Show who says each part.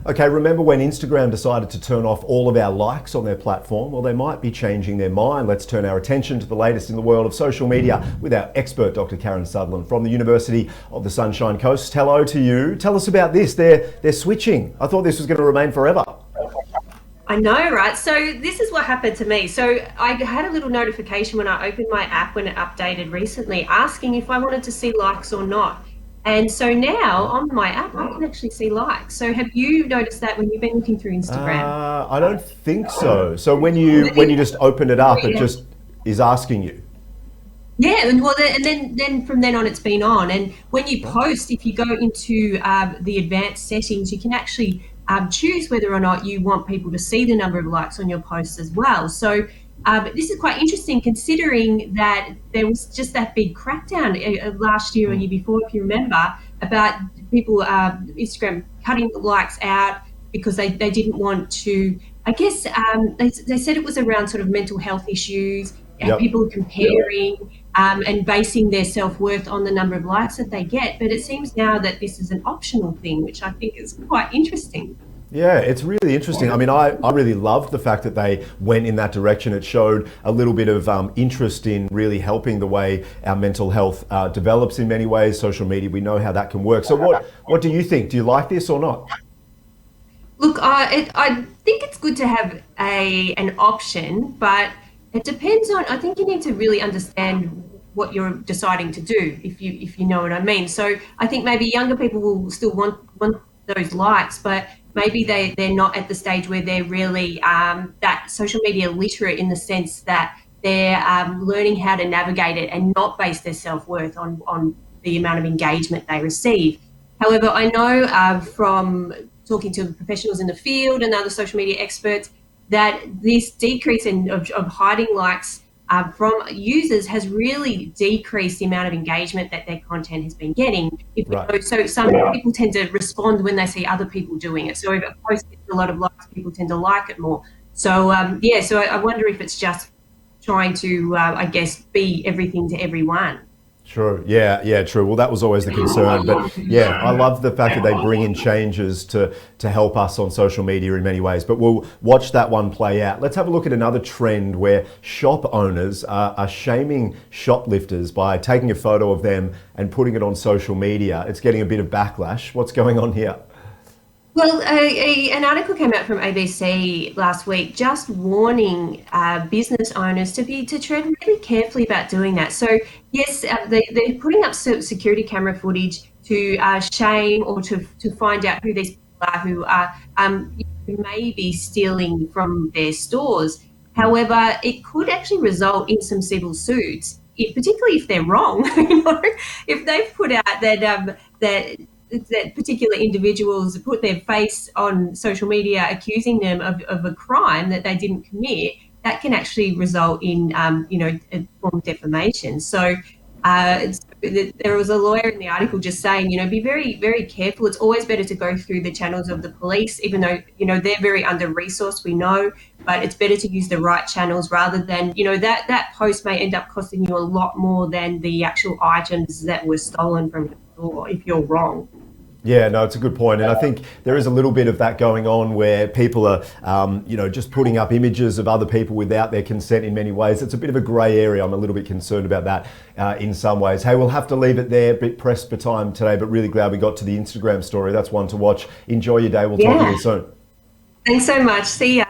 Speaker 1: Okay, remember when Instagram decided to turn off all of our likes on their platform? Well, they might be changing their mind. Let's turn our attention to the latest in the world of social media with our expert, Dr. Karen Sutherland from the University of the Sunshine Coast. Hello to you. Tell us about this. They're switching. I thought this was going to remain forever.
Speaker 2: I know, right? So this is what happened to me. So I had a little notification when I opened my app when it updated recently, asking if I wanted to see likes or not. And so now on my app, I can actually see likes. So have you noticed that when you've been looking through Instagram?
Speaker 1: I don't think so. So when you just open it up, it just is asking you.
Speaker 2: Yeah, and well, then from then on, it's been on. And when you post, if you go into the advanced settings, you can actually choose whether or not you want people to see the number of likes on your posts as well. So this is quite interesting, considering that there was just that big crackdown last year or year before, if you remember, about people Instagram cutting the likes out because they didn't want to. I guess they said it was around sort of mental health issues.
Speaker 1: Yep.
Speaker 2: People comparing and basing their self-worth on the number of likes that they get. But it seems now that this is an optional thing, which I think is quite interesting.
Speaker 1: Yeah, it's really interesting. I mean, I really loved the fact that they went in that direction. It showed a little bit of interest in really helping the way our mental health develops in many ways. Social media, we know how that can work. So what do you think? Do you like this or not?
Speaker 2: Look, I think it's good to have an option, but it depends on. I think you need to really understand what you're deciding to do, if you know what I mean. So I think maybe younger people will still want those likes, but maybe they're not at the stage where they're really that social media literate, in the sense that they're learning how to navigate it and not base their self-worth on the amount of engagement they receive. However, I know from talking to professionals in the field and other social media experts that this decrease of hiding likes from users has really decreased the amount of engagement that their content has been getting.
Speaker 1: Right.
Speaker 2: So some people tend to respond when they see other people doing it. So if a post gets a lot of likes, people tend to like it more. So so I wonder if it's just trying to, I guess, be everything to everyone.
Speaker 1: True. Yeah, true. Well, that was always the concern. But yeah, I love the fact that they bring in changes to help us on social media in many ways. But we'll watch that one play out. Let's have a look at another trend where shop owners are shaming shoplifters by taking a photo of them and putting it on social media. It's getting a bit of backlash. What's going on here?
Speaker 2: Well, an article came out from ABC last week just warning business owners to tread really carefully about doing that. So yes, they're putting up security camera footage to shame or to find out who these people are who may be stealing from their stores. However, it could actually result in some civil suits, particularly if they're wrong. If they've put out that particular individuals put their face on social media accusing them of a crime that they didn't commit, that can actually result in a form of defamation. So there was a lawyer in the article just saying, be very, very careful. It's always better to go through the channels of the police, even though, they're very under-resourced, we know, but it's better to use the right channels rather than, that post may end up costing you a lot more than the actual items that were stolen from the store if you're wrong.
Speaker 1: Yeah, no, it's a good point. And I think there is a little bit of that going on where people are, just putting up images of other people without their consent in many ways. It's a bit of a grey area. I'm a little bit concerned about that in some ways. Hey, we'll have to leave it there. A bit pressed for time today, but really glad we got to the Instagram story. That's one to watch. Enjoy your day. We'll talk to you soon.
Speaker 2: Thanks so much. See ya.